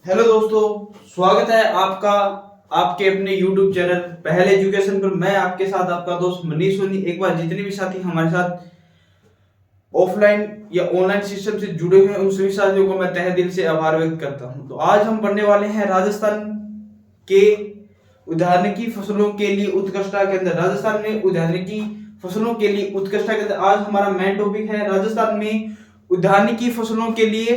Hello दोस्तों, स्वागत है आपका आपके अपने YouTube चैनल पहल एजुकेशन पर। मैं आपके साथ आपका दोस्त मनीष सोनी। एक बार जितने भी साथी हमारे साथ ऑफलाइन या ऑनलाइन सिस्टम से जुड़े हुए हैं उन सभी साथियों को मैं तहे दिल से आभार व्यक्त करता हूं। तो आज हम पढ़ने वाले हैं राजस्थान के उद्यानिकी फसलों के लिए उत्कृष्टता के अंदर। राजस्थान में उद्यानिकी फसलों के लिए उत्कृष्टता के अंदर आज हमारा मेन टॉपिक है राजस्थान में उद्यानिकी फसलों के लिए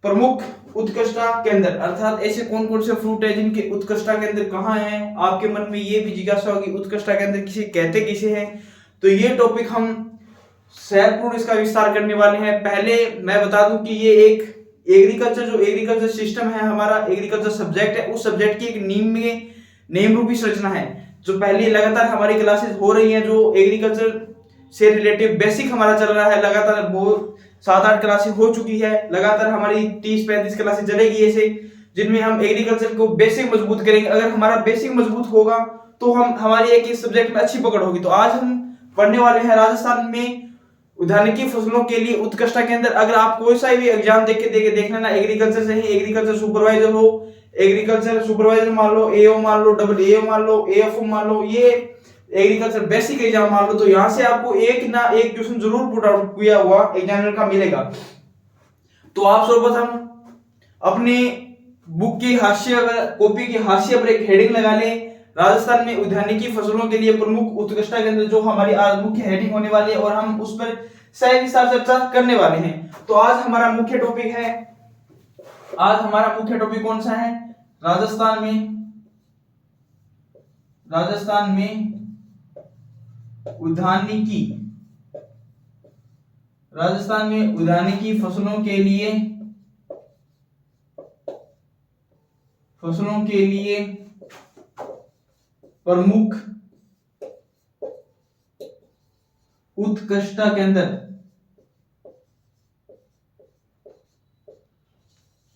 प्रमुख उत्कृष्टता केंद्र। अर्थात ऐसे कौन कौन से फ्रूट है जिनके उत्कृष्टता केंद्र कहाँ है। आपके मन में ये भी जिज्ञासा होगी उत्कृष्टता केंद्र किसे कहते किसे हैं। तो ये टॉपिक हम सैलपूर्ण इसका विस्तार करने वाले हैं। पहले मैं बता दूं कि ये एक एग्रीकल्चर सिस्टम है, हमारा एग्रीकल्चर सब्जेक्ट है, उस सब्जेक्ट की एक नीम रूपी संरचना है जो पहले लगातार हमारी क्लासेस हो रही हैं। जो एग्रीकल्चर से रिलेटिव बेसिक हमारा चल रहा है, लगातार वो 7-8 क्लासेस हो चुकी है। लगातार हमारी 30-35 क्लासेस चलेगी ऐसे, जिनमें हम एग्रीकल्चर को बेसिक मजबूत करेंगे। अगर हमारा बेसिक मजबूत होगा तो हम हमारी एक इस सब्जेक्ट में अच्छी पकड़ होगी। तो आज हम पढ़ने वाले हैं राजस्थान में उद्यानिकी फसलों के लिए उत्कृष्टता के अंदर। अगर आप कोई सा भी एग्जाम देखना ना एग्रीकल्चर से ही, एग्रीकल्चर सुपरवाइजर हो, एग्रीकल्चर सुपरवाइजर मान लो, एओ मान लो, डबल एओ मान लो, एएफओ मान लो, ये एग्रीकल्चर बेसिक एग्जाम मान लो, तो यहाँ से आपको एक ना एक क्वेश्चन जरूर पुट आउट किया हुआ एग्जामिनर का मिलेगा। तो आप सर्वप्रथम अपने बुक की हाशिया कॉपी की हाशिया पर एक हेडिंग लगा लें, राजस्थान में उद्यानिकी फसलों के लिए प्रमुख उत्कृष्टता के अंदर, जो हमारी आज मुख्य हेडिंग होने वाली है और हम उस पर सही विस्तार चर्चा करने वाले हैं। तो आज हमारा मुख्य टॉपिक है, आज हमारा मुख्य टॉपिक कौन सा है? राजस्थान में उद्यानिकी, राजस्थान में उद्यानिकी फसलों के लिए प्रमुख उत्कृष्टता केंद्र,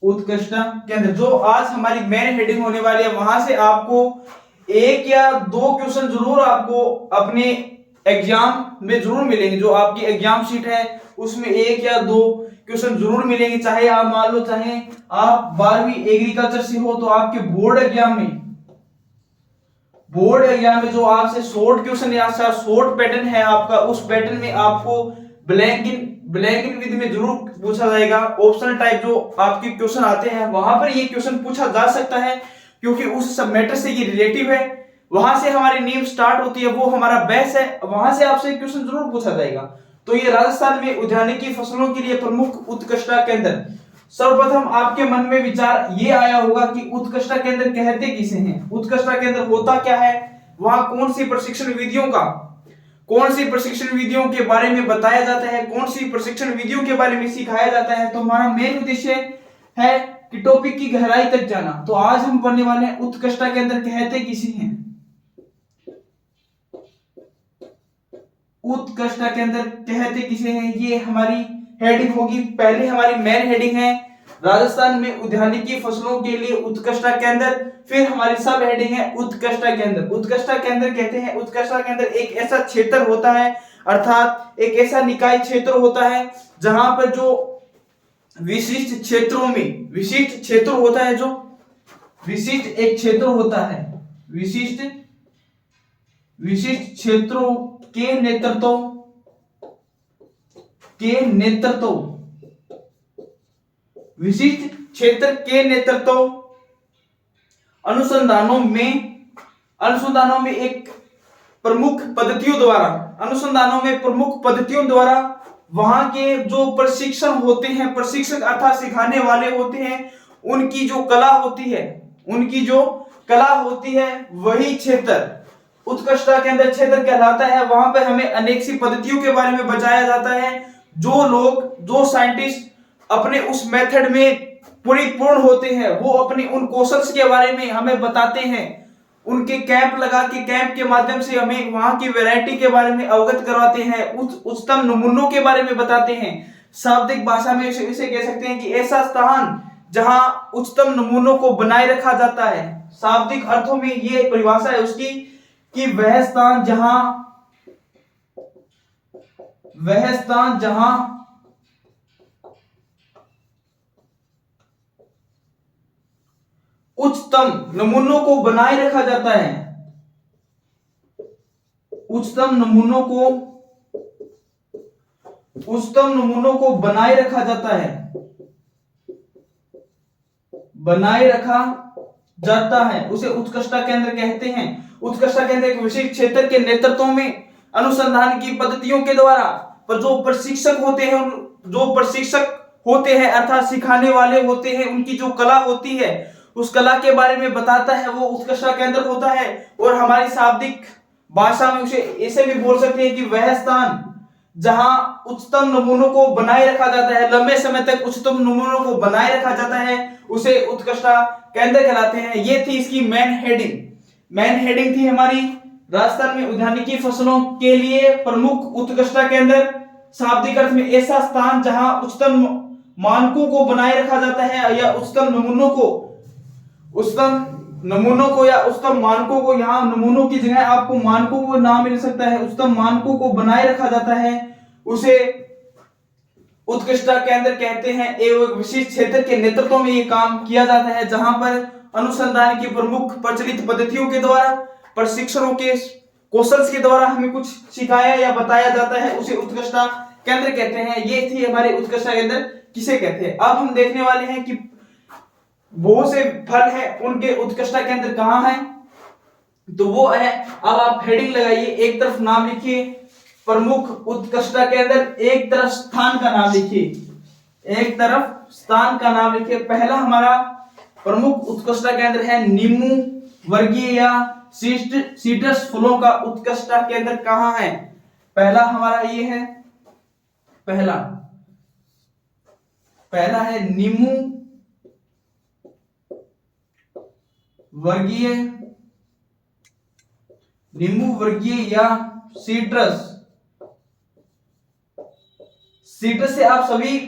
उत्कृष्टता केंद्र जो आज हमारी मेन हेडिंग होने वाली है। वहां से आपको एक या दो क्वेश्चन जरूर आपको अपने एग्जाम में जरूर मिलेंगे। जो आपकी एग्जाम शीट है उसमें एक या दो क्वेश्चन जरूर मिलेंगे। चाहे आप मान लो, चाहे आप 12वीं एग्रीकल्चर से हो, तो आपके बोर्ड एग्जाम में जो आपसे शॉर्ट क्वेश्चन या शॉर्ट पैटर्न है आपका, उस पैटर्न में आपको ब्लैंक इन विद में जरूर पूछा जाएगा। ऑप्शनल टाइप जो आपके क्वेश्चन आते हैं वहां पर ये क्वेश्चन पूछा जा सकता है, क्योंकि उस सब मैटर से ये रिलेटिव है। वहां से हमारी नींव स्टार्ट होती है, वो हमारा बेस है, वहां से आपसे क्वेश्चन जरूर पूछा जाएगा। तो ये राजस्थान में उद्यानिकी फसलों के लिए प्रमुख उत्कृष्टता केंद्र। सर्वप्रथम आपके मन में विचार ये आया होगा कि उत्कृष्टता केंद्र कहते किसे हैं, उत्कृष्टता केंद्र होता क्या है, वहां कौन सी प्रशिक्षण विधियों के बारे में बताया जाता है, कौन सी प्रशिक्षण विधियों के बारे में सिखाया जाता है। तो हमारा मेन उद्देश्य है कि टॉपिक की गहराई तक जाना। तो आज हम पढ़ने वाले हैं उत्कृष्टता केंद्र कहते किसे हैं। उत्कृष्टता केंद्र कहते किसे हैं, ये हमारी हेडिंग होगी। पहले हमारी मेन हेडिंग है राजस्थान में उद्यानिकी फसलों के लिए उत्कृष्टता केंद्र, फिर हमारी सब हेडिंग है उत्कृष्टता केंद्र। उत्कृष्टता केंद्र कहते हैं, उत्कृष्टता केंद्र एक ऐसा क्षेत्र होता है, अर्थात एक ऐसा निकाय क्षेत्र होता है जहां पर जो विशिष्ट क्षेत्र होता है, जो विशिष्ट एक क्षेत्र होता है, विशिष्ट क्षेत्रों के विशिष्ट क्षेत्र के नेतृत्व अनुसंधानों में एक प्रमुख पद्धतियों द्वारा वहां के जो प्रशिक्षण होते हैं, प्रशिक्षक अर्थात सिखाने वाले होते हैं, उनकी जो कला होती है वही क्षेत्र उत्कृष्टता के अंदर क्षेत्र कहलाता है। वहां पर हमें अनेक सी पद्धतियों के बारे में बताया जाता है। जो साइंटिस्ट अपने उस मेथड में परिपूर्ण होते हैं, वो अपने उन कौशल्स के बारे में हमें बताते हैं। उनके कैंप लगा के, कैंप के माध्यम से हमें वहां की वैरायटी के बारे में अवगत करवाते हैं, उच्चतम नमूनों के बारे में बताते हैं। शाब्दिक भाषा में इसे कह सकते हैं कि ऐसा स्थान जहां उच्चतम नमूनों को बनाए रखा जाता है। शाब्दिक अर्थों में ये परिभाषा है उसकी कि वह स्थान जहां उच्चतम नमूनों को बनाए रखा जाता है, उच्चतम नमूनों को बनाए रखा जाता है, बनाए रखा जाता है, उसे उत्कृष्टता केंद्र कहते हैं। उत्कृष्टता केंद्र एक विशिष्ट क्षेत्र के नेतृत्व में अनुसंधान की पद्धतियों के द्वारा पर जो प्रशिक्षक होते हैं अर्थात सिखाने वाले होते हैं, उनकी जो कला होती है उस कला के बारे में बताता है, वो उत्कृष्टता केंद्र होता है। और हमारी शाब्दिक भाषा में उसे ऐसे भी बोल सकते हैं कि वह स्थान जहां उच्चतम नमूनों को बनाए रखा जाता है, लंबे समय तक उच्चतम नमूनों को बनाए रखा जाता है, उसे उत्कृष्टता केंद्र कहलाते हैं। ये थी इसकी मेन हेडिंग थी हमारी, राजस्थान में उद्यानिकी फसलों के लिए प्रमुख उत्कृष्टता केंद्र। शाब्दिक अर्थ में ऐसा स्थान जहां उच्चतम मानकों को बनाए रखा जाता है या उच्चतम नमूनों को या उच्चतम मानकों को, यहाँ नमूनों की जगह आपको मानकों को नाम मिल सकता है, उच्चतम मानकों को बनाए रखा जाता है, उसे उत्कृष्टता केंद्र कहते हैं। एक विशिष्ट क्षेत्र के नेतृत्व में ये काम किया जाता है, जहां पर अनुसंधान की प्रमुख प्रचलित पद्धतियों के द्वारा, प्रशिक्षणों के कौशल के द्वारा हमें कुछ सिखाया या बताया जाता है, उसे उत्कृष्टता केंद्र कहते हैं। ये थी हमारे उत्कृष्टता केंद्र किसे कहते हैं। अब हम देखने वाले हैं कि बहुत से फल है, उनके उत्कृष्टता केंद्र कहाँ है, तो वो है, अब आप हेडिंग लगाइए, एक तरफ नाम लिखिए प्रमुख उत्कृष्टता केंद्र, एक तरफ स्थान का नाम लिखिए, पहला हमारा प्रमुख उत्कृष्टता केंद्र है नींबू वर्गीय या सीट्रस फलों का उत्कृष्टता केंद्र कहाँ है। पहला हमारा ये है, पहला है नींबू वर्गीय या सीट्रस से आप सभी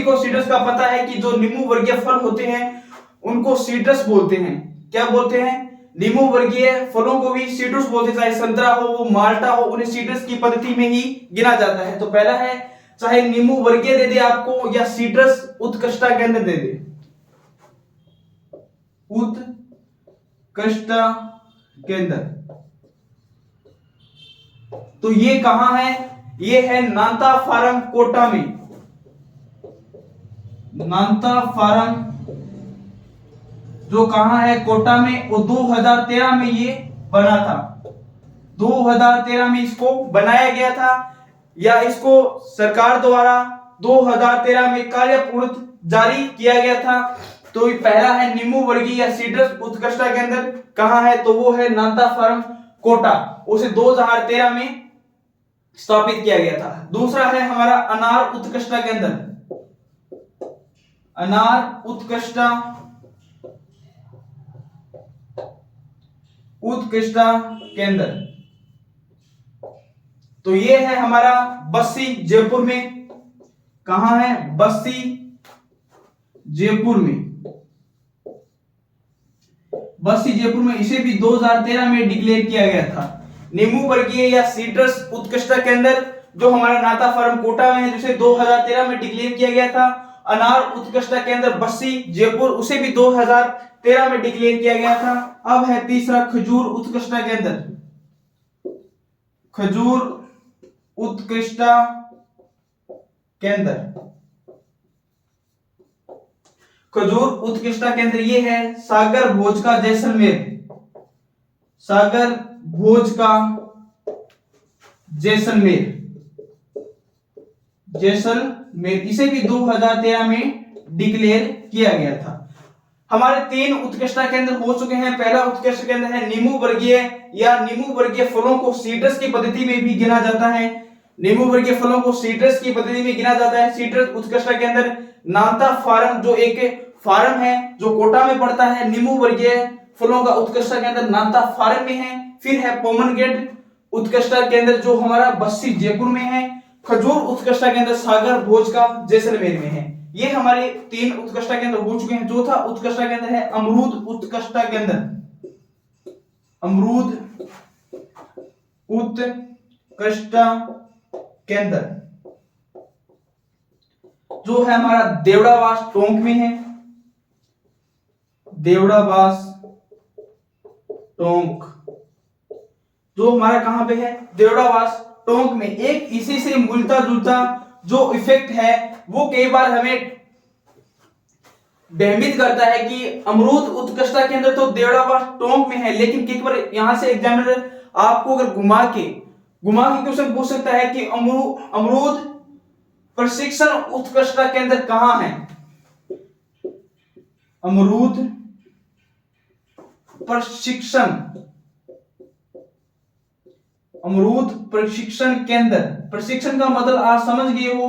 को सीट्रस का पता है कि जो नींबू वर्गीय फल होते हैं उनको सीट्रस बोलते हैं। क्या बोलते हैं? नींबू वर्गीय फलों को भी सीट्रस बोलते हैं, चाहे संतरा हो, वो माल्टा हो, उन्हें सीट्रस की पद्धति में ही गिना जाता है। तो पहला है, चाहे नींबू वर्गीय दे दे आपको या सीट्रस उत्कृष्टता केंद्र दे दे, उत्कृष्टता केंद्र। तो ये कहां है? ये है नांता फार्म कोटा में, नांता फार्म जो कहां है? कोटा में। और 2013 में ये बना था, 2013 में इसको बनाया गया था या इसको सरकार द्वारा 2013 में कार्यपूर्ण जारी किया गया था। तो पहला है नींबू वर्गीय या सीट्रस उत्कृष्टता केंद्र कहां है? तो वो है नांता फार्म कोटा, उसे 2013 में स्थापित किया गया था। दूसरा है हमारा अनार उत्कृष्टता केंद्र, अनार उत्कृष्टता केंद्र। तो ये है हमारा बस्सी जयपुर में। कहां है? बस्सी जयपुर में, बस्सी जयपुर में। इसे भी 2013 में डिक्लेयर किया गया था। नींबू वर्गीय या सीट्रस उत्कृष्टता केंद्र जो हमारा नाता फार्म कोटा में है, जिसे 2013 में डिक्लेयर किया गया था। अनार उत्कृष्टता केंद्र बस्सी जयपुर, उसे भी 2013 में डिक्लेयर किया गया था। अब है तीसरा खजूर उत्कृष्टता केंद्र, खजूर उत्कृष्टता केंद्र। खजूर उत्कृष्टता केंद्र ये है सागर भोज का जैसलमेर, सागर भोज का जैसलमेर, इसे भी 2013 में डिक्लेयर किया गया था। हमारे 3 उत्कृष्टता केंद्र हो चुके हैं। पहला उत्कृष्ट केंद्र है नींबू वर्गीय या नींबू वर्गीय फलों को सीट्रस की पद्धति में भी गिना जाता है, नींबू वर्गीय फलों को सीट्रस की पद्धति में गिना जाता है। सीट्रस उत्कृष्टता केंद्र नांता फार्म जो एक फार्म है जो कोटा में पड़ता है, नींबू वर्गीय फलों का उत्कृष्टता केंद्र नांता फार्म में है। फिर है पोमनग्रेनेट उत्कृष्टता केंद्र जो हमारा बस्सी जयपुर में है। खजूर उत्कृष्टता केंद्र सागर भोज का जैसलमेर में है। ये हमारे 3 उत्कृष्टता केंद्र हो चुके हैं। चौथा उत्कृष्टता केंद्र है अमरूद उत्कृष्टता केंद्र, अमरूद उत्कृष्टता केंद्र जो है हमारा देवड़ावास टोंक में है, देवड़ावास टोंक जो हमारा कहां पे है, देवड़ावास टोंक में। एक इसी से मिलता जुलता जो इफेक्ट है वो कई बार हमें भ्रमित करता है कि अमरूद उत्कृष्टता केंद्र तो देवड़ावास टोंक में है, लेकिन कई बार यहां से एग्जामिनर आपको अगर घुमा के क्वेश्चन पूछ सकता है कि अमरूद प्रशिक्षण उत्कृष्टता केंद्र कहां है। अमरूद प्रशिक्षण केंद्र, प्रशिक्षण का मतलब आप समझ गए हो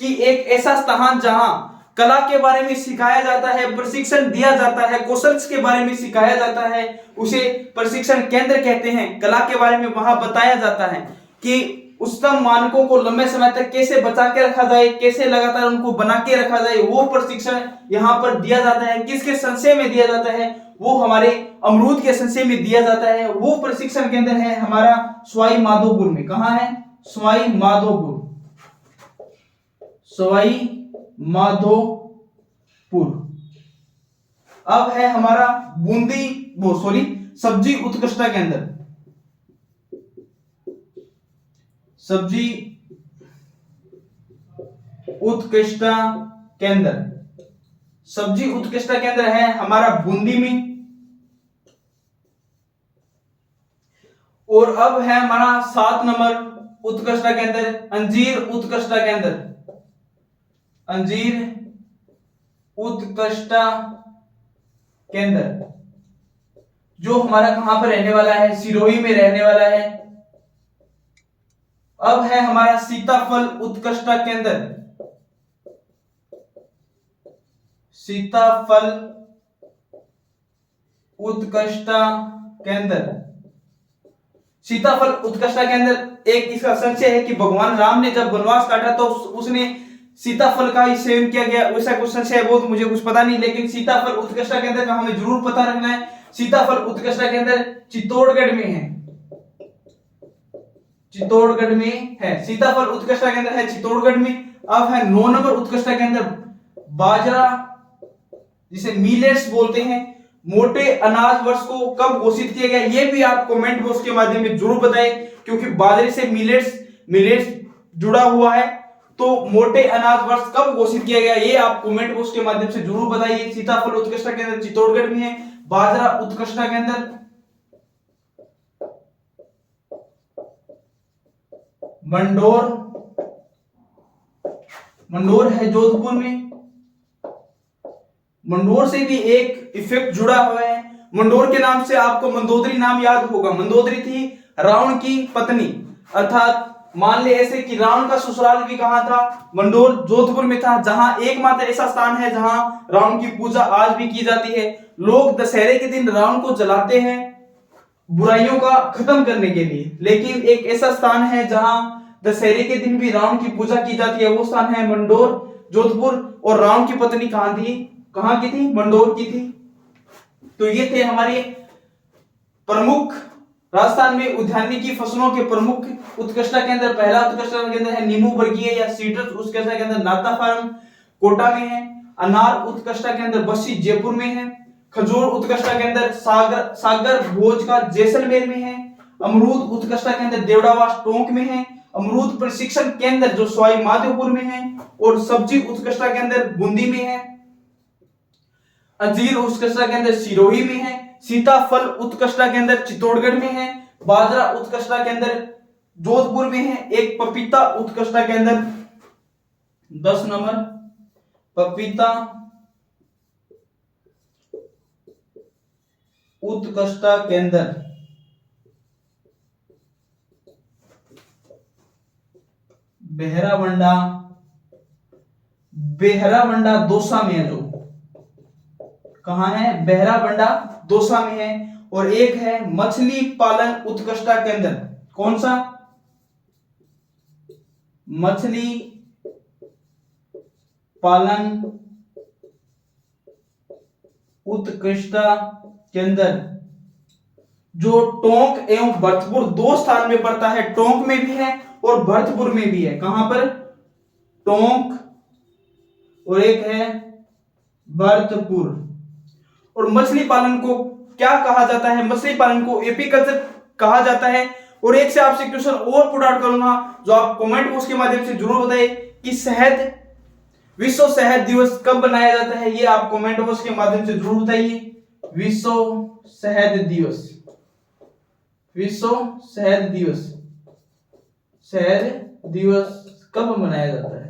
कि एक ऐसा स्थान जहां कला के बारे में सिखाया जाता है, प्रशिक्षण दिया जाता है, कौशल के बारे में सिखाया जाता है, उसे प्रशिक्षण केंद्र कहते हैं। कला के बारे में वहां बताया जाता है कि उच्चतम मानकों को लंबे समय तक कैसे बचा के रखा जाए, कैसे लगातार उनको बना के रखा जाए, वो प्रशिक्षण यहाँ पर दिया जाता है। किसके संशय में दिया जाता है, वो हमारे अमरूद के संशय में दिया जाता है। वो प्रशिक्षण केंद्र है हमारा सवाई माधोपुर में। कहां है, सवाई माधोपुर, सवाई माधोपुर। अब है हमारा सब्जी उत्कृष्टता केंद्र, सब्जी उत्कृष्टता केंद्र। सब्जी उत्कृष्टता केंद्र है हमारा बूंदी में। और अब है हमारा 7 नंबर उत्कृष्टता केंद्र, अंजीर उत्कृष्टता केंद्र, अंजीर उत्कृष्टता केंद्र जो हमारा कहां पर रहने वाला है, सिरोही में रहने वाला है। अब है हमारा सीताफल उत्कृष्टता केंद्र, सीताफल उत्कृष्टता केंद्र। सीताफल उत्कृष्टता केंद्र एक इसका संशय है कि भगवान राम ने जब वनवास काटा तो उसने सीताफल का ही सेवन किया गया, वैसा कुछ संशय है, वो तो मुझे कुछ पता नहीं, लेकिन सीताफल उत्कृष्टता केंद्र का हमें जरूर पता रखना है। सीताफल उत्कृष्टता केंद्र चित्तौड़गढ़ में है, चित्तौड़गढ़ में है। सीताफल उत्कृष्टता केंद्र है चित्तौड़गढ़ में। अब है 9 नंबर उत्कृष्टता केंद्र बाजरा, जिसे मिलेट्स बोलते हैं। मोटे अनाज वर्ष को कब घोषित किया गया, ये भी आप कमेंट बॉक्स के माध्यम में जरूर बताएं, क्योंकि बाजरे से मिलेट्स जुड़ा हुआ है। तो मोटे अनाज वर्ष कब घोषित किया गया, ये आप कमेंट बॉक्स के माध्यम से जरूर बताइए। सीताफल उत्कृष्टता केंद्र चित्तौड़गढ़ में है। बाजरा उत्कृष्टता केंद्र मंडोर है जोधपुर में। मंडोर से भी एक इफेक्ट जुड़ा हुआ है। मंडोर के नाम से आपको मंदोदरी नाम याद होगा। मंदोदरी थी रावण की पत्नी, अर्थात मान ले ऐसे कि रावण का ससुराल भी कहां था, मंडोर जोधपुर में था, जहां एकमात्र ऐसा स्थान है जहां रावण की पूजा आज भी की जाती है। लोग दशहरे के दिन रावण को जलाते हैं बुराइयों का खत्म करने के लिए, लेकिन एक ऐसा स्थान है जहां दशहरे के दिन भी रावण की पूजा की जाती है, वो स्थान है मंडोर जोधपुर। और रावण की पत्नी कहां की थी, मंडोर की थी। तो ये थे हमारे प्रमुख राजस्थान में उद्यानिकी फसलों के प्रमुख उत्कृष्टता केंद्र। पहला उत्कृष्टता केंद्र है नींबू वर्गीय या सीट्रस उत्कृष्टता केंद्र नाता फार्म कोटा में है। अनार उत्कृष्टता केंद्र बस्सी जयपुर में है। खजूर उत्कृष्टता केंद्र सागर भोज का जैसलमेर में है। अमरूद उत्कृष्टता केंद्र देवड़ावास टोंक में है। अमरूद प्रशिक्षण केंद्र जो सवाई माधोपुर में है। और सब्जी उत्कृष्टता केंद्र बूंदी में है। अंजीर उत्कृष्टता केंद्र सिरोही में है। सीताफल उत्कृष्टता केंद्र चित्तौड़गढ़ में है। बाजरा उत्कृष्टता केंद्र जोधपुर में है। एक पपीता उत्कृष्टता केंद्र 10 नंबर पपीता उत्कृष्टता केंद्र बेहरावंडा दौसा में है। जो कहां है, बेहरावंडा दौसा में है। और एक है मछली पालन उत्कृष्टता केंद्र, कौन सा, मछली पालन उत्कृष्टता केंद्र जो टोंक एवं भरतपुर दो स्थान में पड़ता है। टोंक में भी है और भरतपुर में भी है। कहां पर, टोंक और एक है भरतपुर। और मछली पालन को क्या कहा जाता है? मछली पालन को एपीकल्चर कहा जाता है। और एक से आपसे क्वेश्चन और पुट आउट करूंगा, जो आप कमेंट बॉक्स के माध्यम से जरूर बताइए कि विश्व शहद दिवस कब बनाया जाता है? ये आप कमेंट बॉक्स के माध्यम से जरूर बताइए। विश्व शहद दिवस, विश्व शहद दिवस, शहद दिवस कब मनाया जाता है?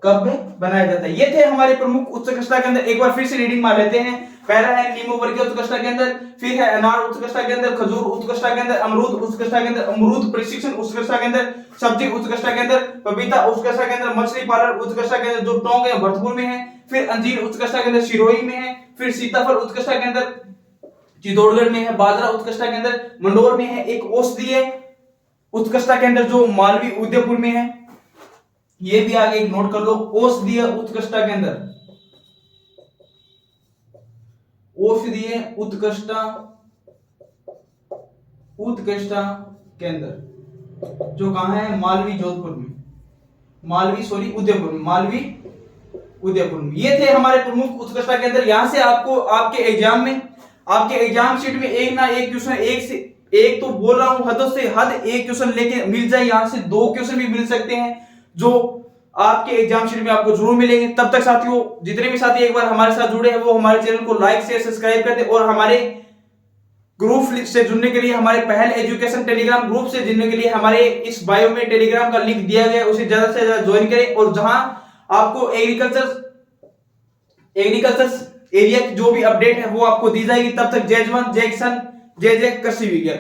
कब बनाया जाता है? ये थे हमारे प्रमुख उत्कृष्टता के अंदर। एक बार फिर से रीडिंग मार लेते हैं। पहला है नींबू वर्गीय उत्कृष्टता के अंदर, फिर है अनार उत्कृष्टता के अंदर, खजूर उत्कृष्टता के अंदर, अमरूद उत्कृष्टता के अंदर, अमरूद प्रशिक्षण उत्कृष्टता के अंदर, सब्जी उत्कृष्टता के अंदर, पपीता उत्कृष्टता के अंदर, मछली पालन उत्कृष्टता के अंदर जो टोंक है भरतपुर में है, फिर अंजीर उत्कृष्टता के अंदर सिरोही में है, फिर सीताफल उत्कृष्टता के अंदर चित्तौड़गढ़ में है, बाजरा उत्कृष्टता के अंदर मंडौर में है, एक औषधीय उत्कृष्टता के अंदर जो मालवी उदयपुर में है। ये भी आगे एक नोट कर लो, औषधीय उत्कृष्टता के अंदर, औषधीय उत्कृष्टता के अंदर जो कहां है? मालवी जोधपुर में, उदयपुर में, मालवी उदयपुर में। ये थे हमारे प्रमुख उत्कृष्टता के अंदर। यहां से आपको आपके एग्जाम शीट में एक ना एक क्वेश्चन, एक तो बोल रहा हूं हद से हद एक क्वेश्चन लेके मिल जाए, यहां से 2 क्वेश्चन भी मिल सकते हैं जो आपके एग्जाम शीट में आपको जरूर मिलेंगे। तब तक साथियों, जितने भी साथी एक बार हमारे साथ जुड़े हैं वो हमारे चैनल को लाइक शेयर सब्सक्राइब कर दे, और हमारे ग्रुप से जुड़ने के लिए, हमारे पहल एजुकेशन टेलीग्राम ग्रुप से जुड़ने के लिए हमारे इस बायो में टेलीग्राम का लिंक दिया गया है, उसे ज्यादा से ज्यादा ज्वाइन करें। और जहां आपको एग्रीकल्चर एरिया की जो भी अपडेट है वो आपको दी जाएगी। तब तक जय जवान जय किसान जय जय कृषि विज्ञान।